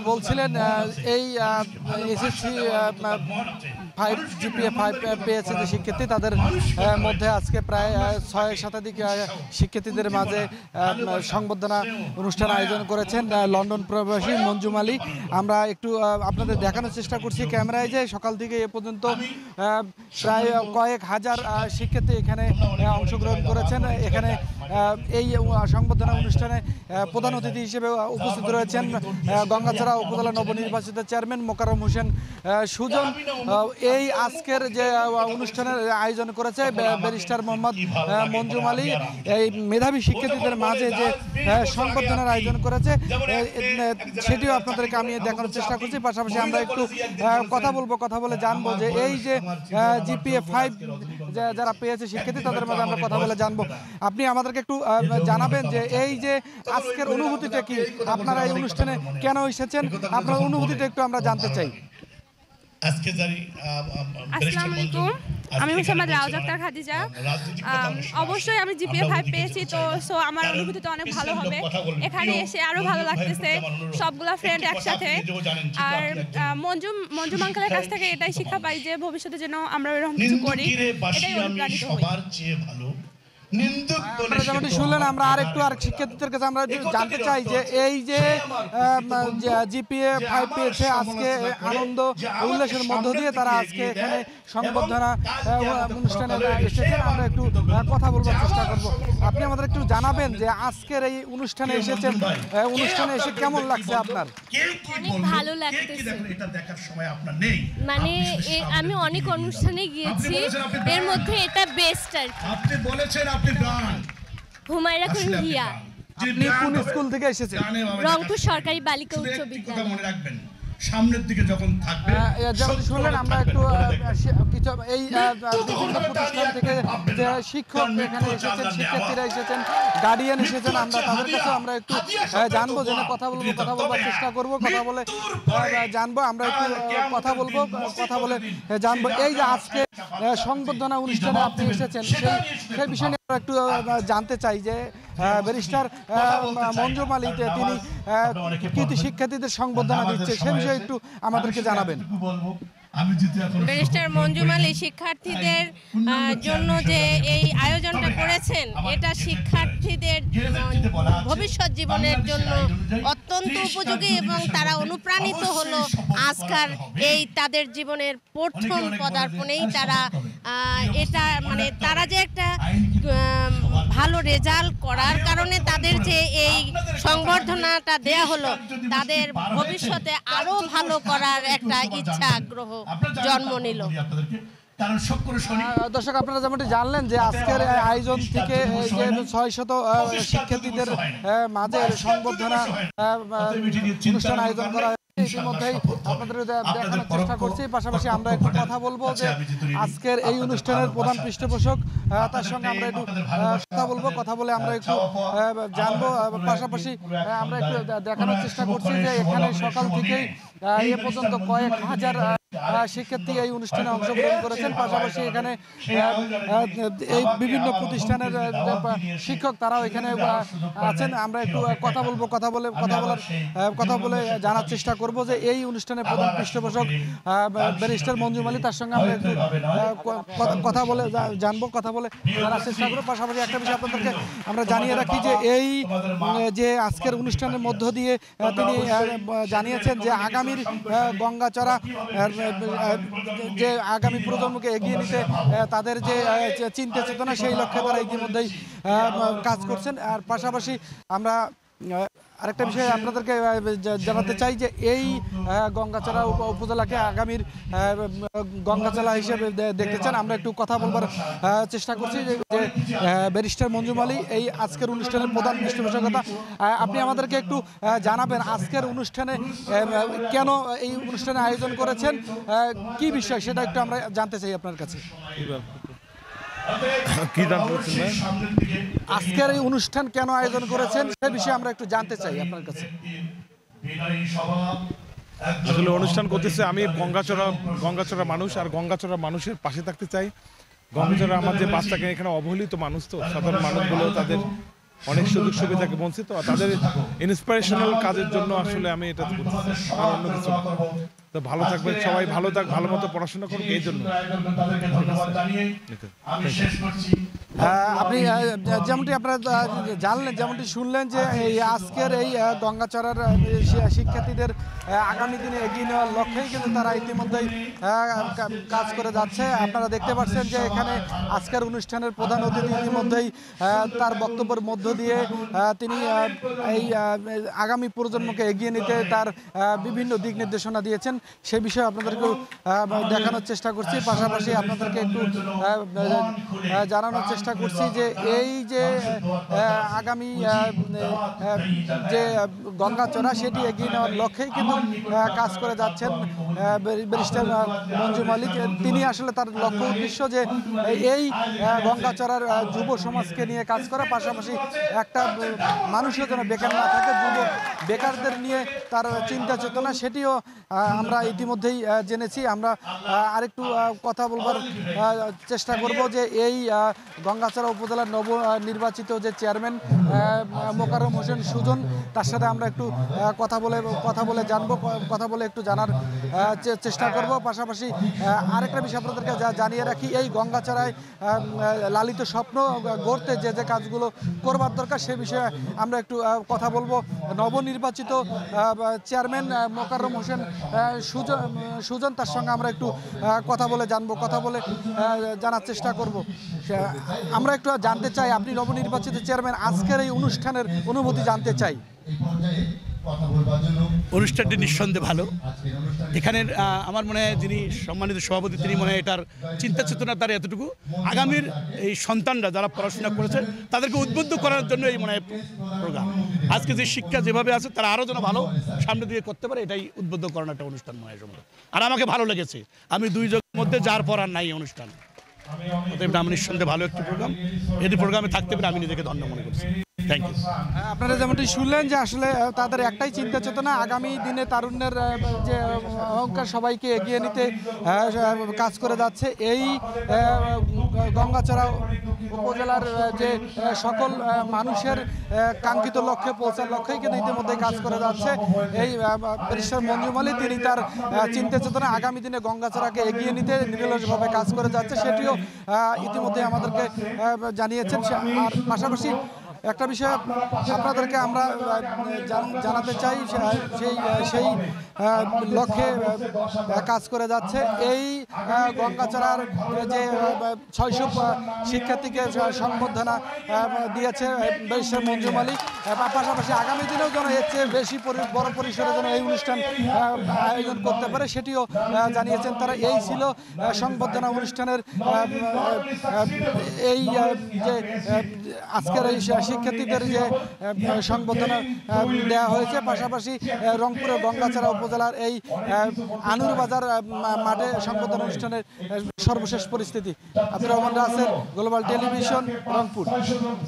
বলছিলেন এই SSC 5 GPA 5 পেয়েছে যে শিক্ষার্থী তাদের মধ্যে আজকে প্রায় 6 শতাধিক শিক্ষার্থীদের মাঝে সংবর্ধনা অনুষ্ঠান আয়োজন করেছেন লন্ডন প্রবাসী মঞ্জুম আলী। আমরা একটু আপনাদের দেখানোর চেষ্টা করছি ক্যামেরায় যে সকাল থেকে এ পর্যন্ত প্রায় কয়েক হাজার শিক্ষার্থী এখানে অংশগ্রহণ করেছেন। এখানে এই সংবর্ধনা অনুষ্ঠানে প্রধান অতিথি হিসেবে উপস্থিত রয়েছেন গঙ্গাচড়া উপজেলা নবনির্বাচিত চেয়ারম্যান মোকাররম হোসেন সুজন। এই আজকের যে অনুষ্ঠানের আয়োজন করেছে ব্যারিস্টার মোহাম্মদ মঞ্জুম আলী, এই মেধাবী শিক্ষার্থীদের মাঝে যে সংবর্ধনার আয়োজন করেছে সেটিও আপনাদেরকে আমি দেখানোর চেষ্টা করছি। পাশাপাশি আমরা একটু কথা বলে জানবো যে এই যে জিপিএ 5 যারা পেয়েছে শিক্ষার্থী তাদের মধ্যে আমরা কথা বলে জানবো। আপনি আমাদেরকে একটু জানাবেন যে এই যে আজকের অনুভূতিটা কি, আপনারা এই অনুষ্ঠানে কেন এসেছেন, আপনার অনুভূতিটা একটু আমরা জানতে চাই। আসসালামু আলাইকুম, আমি মোহাম্মদ রাউজ আক্তার খাদিজা। অবশ্যই আমি জিপিএ 5 পেয়েছি, তো আমার অনুভূতি তো অনেক ভালো হবে। এখানে এসে আরো ভালো লাগতেছে, সবগুলা ফ্রেন্ড একসাথে। আর মঞ্জুম আঙ্কেলের কাছ থেকে এটাই শিক্ষা পাই যে ভবিষ্যতে যেন আমরা এরকম কিছু করি, এটাই অনুপ্রাণিত হই। যেমনটি শুনলেন, আমরা আর শিক্ষার্থীদের কাছে আমরা জানতে চাই যে এই যে জিপিএ 5 পেয়েছে আজকে আনন্দ উল্লাসের মধ্য দিয়ে তারা আজকে এখানে সংবর্ধনা অনুষ্ঠানে এসেছেন। আমরা একটু কথা বলবার চেষ্টা করব। আপনি আমাদের একটু জানাবেন যে আজকের এই অনুষ্ঠানে এসেছেন, অনুষ্ঠানে এসে কেমন লাগছে আপনার? অনেক ভালো লাগতেছে। মানে আমি অনেক অনুষ্ঠানে গিয়েছি, এর মধ্যে এটা বেস্ট আর কি। আপনি বলেছেন আপনি প্রাণ হুমায়রা খান হিয়া। আপনি কোন স্কুল থেকে এসেছেন? রংপুর সরকারি বালিকা উচ্চ বিদ্যালয়। মনে রাখবেন সামনের দিকে যখন থাকবে। যেমন শুনলেন, আমরা একটু কিছু এই বিভিন্ন প্রতিষ্ঠান থেকে যে শিক্ষক এখানে এসেছেন, শিক্ষার্থীরা এসেছেন, গার্ডিয়ান এসেছেন, আমরা তাদের কাছে আমরা একটু জানবো, জেনে কথা বলবার চেষ্টা করব, কথা বলে জানবো। আমরা একটু কথা বলে জানবো এই যে আজকে সংবর্ধনা অনুষ্ঠানে আপনি এসেছেন সেই বিষয়ে আমরা একটু জানতে চাই যে ব্যারিস্টার মঞ্জুম আলী তিনি কৃতি শিক্ষার্থীদের সংবর্ধনা দিচ্ছে, সে বিষয়ে একটু আমাদেরকে জানাবেন। ব্যারিস্টার মঞ্জুম আলী শিক্ষার্থীদের জন্য যে এই আয়োজনটা করেছেন, এটা শিক্ষার্থীদের ভবিষ্যৎ জীবনের জন্য অত্যন্ত উপযোগী এবং তারা অনুপ্রাণিত হলো আজকার এই তাদের জীবনের প্রথম পদার্পণেই তারা এটা মানে তারা যে একটা ভালো রেজাল্ট করার কারণে তাদের যে এই সংবর্ধনাটা দেয়া হলো, তাদের ভবিষ্যতে আরো ভালো করার একটা ইচ্ছা আগ্রহ জন্ম নিল। দর্শক, আপনারা যেমনটি জানলেন যে আজকের আয়োজন থেকে যে 600 শিক্ষার্থীদের মাঝে সংবর্ধনা অনুষ্ঠান আয়োজন করা ইতিমধ্যেই আপনাদের দেখানোর চেষ্টা করছি। পাশাপাশি আমরা একটু কথা বলবো যে আজকের এই অনুষ্ঠানের প্রধান পৃষ্ঠপোষক, তার সঙ্গে আমরা একটু কথা বলে আমরা একটু জানবো। পাশাপাশি আমরা একটু দেখানোর চেষ্টা করছি যে এখানে সকাল থেকেই এ পর্যন্ত কয়েক হাজার শিক্ষার্থী এই অনুষ্ঠানে অংশগ্রহণ করেছেন। পাশাপাশি এখানে এই বিভিন্ন প্রতিষ্ঠানের শিক্ষক তারাও এখানে আছেন। আমরা একটু কথা বলে জানার চেষ্টা করব যে এই অনুষ্ঠানের প্রধান পৃষ্ঠপোষক ব্যারিস্টার মঞ্জুম আলী, তার সঙ্গে আমরা একটু কথা বলে জানার চেষ্টা করব। পাশাপাশি একটা বিষয় আপনাদেরকে আমরা জানিয়ে রাখি যে এই যে আজকের অনুষ্ঠানের মধ্য দিয়ে তিনি জানিয়েছেন যে আগামীর গঙ্গাচড়া যে আগামী প্রজন্মকে এগিয়ে নিতে তাদের যে চিন্তা চেতনা, সেই লক্ষ্যে তারা ইতিমধ্যেই কাজ করছেন। আর পাশাপাশি আমরা আরেকটা বিষয় আপনাদেরকে জানাতে চাই যে এই গঙ্গাচড়া উপজেলাকে আগামীর গঙ্গাচড়া হিসেবে দেখতে চান। আমরা একটু কথা বলবার চেষ্টা করছি যে ব্যারিস্টার মঞ্জুম আলী এই আজকের অনুষ্ঠানের প্রধান পৃষ্ঠপোষকতা। আপনি আমাদেরকে একটু জানাবেন আজকের অনুষ্ঠানে কেন এই অনুষ্ঠানে আয়োজন করেছেন, কি বিষয় সেটা একটু আমরা জানতে চাই আপনার কাছে। আজকের এই অনুষ্ঠান কেন আয়োজন করেছেন সে বিষয়ে আমরা একটু জানতে চাই আপনার কাছে। আসলে অনুষ্ঠান করতেছে আমি গঙ্গাচড়া মানুষ, আর গঙ্গাচড়া মানুষের পাশে থাকতে চাই। গঙ্গাচড়া আমার যে বাচ্চাকে এখানে অবহেলিত মানুষ, তো সাধারণ মানুষগুলো তাদের অনেক সুযোগ সুবিধাকে বঞ্চিত, আর তাদের ইন্সপিরেশনাল কাজের জন্য আসলে আমি এটা করতেছি, আর অন্য কিছু না। তো ভালো থাকবেন সবাই, ভালো ভালো মতো পড়াশোনা করুন, এই জন্য। আপনি যেমনটি আপনারা জানলেন, যেমনটি শুনলেন যে এই আজকের এই গঙ্গাচড়ার শিক্ষার্থীদের আগামী দিনে এগিয়ে নেওয়ার লক্ষ্যেই কিন্তু তারা ইতিমধ্যেই কাজ করে যাচ্ছে। আপনারা দেখতে পাচ্ছেন যে এখানে আজকের অনুষ্ঠানের প্রধান অতিথি ইতিমধ্যেই তার বক্তব্যের মধ্য দিয়ে তিনি এই আগামী প্রজন্মকে এগিয়ে নিতে তার বিভিন্ন দিক নির্দেশনা দিয়েছেন। সে বিষয়ে আপনাদেরকেও দেখানোর চেষ্টা করছি, পাশাপাশি আপনাদেরকে একটু জানানোর চেষ্টা করছি যে এই যে আগামী যে গঙ্গাচড়া সেটি এগিয়ে নেওয়ার লক্ষ্যেই কিন্তু কাজ করে যাচ্ছেন ব্যারিস্টার মঞ্জু মালিক। তিনি আসলে তার লক্ষ্য উদ্দেশ্য যে এই গঙ্গাচড়ার যুব সমাজকে নিয়ে কাজ করা, পাশাপাশি একটা মানুষের যেন বেকার না থাকে, যুব বেকারদের নিয়ে তার চিন্তা চেতনা, সেটিও আমরা ইতিমধ্যেই জেনেছি। আমরা আরেকটু কথা বলবার চেষ্টা করব যে এই গঙ্গাচড়া উপজেলার নবনির্বাচিত যে চেয়ারম্যান মোকাররম হোসেন সুজন, তার সাথে আমরা একটু কথা বলে জানবো, কথা বলে একটু জানার চেষ্টা করব। পাশাপাশি আরেকটা বিষয় আপনাদেরকে জানিয়ে রাখি, এই গঙ্গাচড়ায় লালিত স্বপ্ন গড়তে যে যে কাজগুলো করবার দরকার সে বিষয়ে আমরা একটু কথা বলবো। নবনির্বাচিত চেয়ারম্যান মোকাররম হোসেন সুজন, তার সঙ্গে আমরা একটু কথা বলে জানবো, কথা বলে জানার চেষ্টা করব। আমরা একটু জানতে চাই, আপনি নবনির্বাচিত চেয়ারম্যান, আজকের এই অনুষ্ঠানের অনুভূতি জানতে চাই। অনুষ্ঠানটি নিঃসন্দেহে ভালো। এখানের আমার মনে হয় যিনি সম্মানিত সভাপতি, তিনি মনে হয় এটার চিন্তা চেতনা তার এতটুকু, আগামীর এই সন্তানরা যারা পড়াশোনা করেছে তাদেরকে উদ্বুদ্ধ করার জন্য এই মনে হয় প্রোগ্রাম। আজকে যে শিক্ষা যেভাবে আছে তারা আরও যেন ভালো সামনে দিয়ে করতে পারে, এটাই উদ্বুদ্ধ করার একটা অনুষ্ঠান মনে হয় সম্ভব। আর আমাকে ভালো লেগেছে, আমি দুই জনের মধ্যে যার পড়ার নাই অনুষ্ঠান, অতএব আমার নিঃসন্দেহে ভালো একটি প্রোগ্রাম। এটি প্রোগ্রামে থাকতে পেরে আমি নিজেকে ধন্য মনে করছি। Thank you. আপনারা যেমনটি শুনলেন যে আসলে তাদের একটাই চিন্তা চেতনা, আগামী দিনে তারুণ্যের যে অহংকার সবাইকে এগিয়ে নিতে কাজ করে যাচ্ছে। এই গঙ্গাচড়া উপজেলার যে সকল মানুষের কাঙ্ক্ষিত লক্ষ্যে পৌঁছার লক্ষ্যেই কিন্তু ইতিমধ্যে কাজ করে যাচ্ছে এই ব্যারিস্টার মঞ্জু মালিক। তিনি তার চিন্তা চেতনা আগামী দিনে গঙ্গাচড়াকে এগিয়ে নিতে নিরলসভাবে কাজ করে যাচ্ছে, সেটিও ইতিমধ্যে আমাদেরকে জানিয়েছেন। আর পাশাপাশি একটা বিষয় আপনাদেরকে আমরা জানাতে চাই, সেই লক্ষ্যে কাজ করে যাচ্ছে। এই গঙ্গাচড়ার যে 600 শিক্ষার্থীকে সংবর্ধনা দিয়েছে ব্যারিস্টার মঞ্জু মালিক, পাশাপাশি আগামী দিনেও যেন এর চেয়ে বেশি বড় পরিসরে যেন এই অনুষ্ঠান আয়োজন করতে পারে সেটিও জানিয়েছেন তারা। এই ছিল সংবর্ধনা অনুষ্ঠানের এই যে আজকের এই শিক্ষার্থীদের যে সংবর্ধনা দেওয়া হয়েছে। পাশাপাশি রংপুরের গঙ্গাচড়া উপজেলার এই আনুর বাজার মাঠে সংবর্ধনা অনুষ্ঠানের সর্বশেষ পরিস্থিতি। Abdur Rahman Rasel, global television, Rangpur.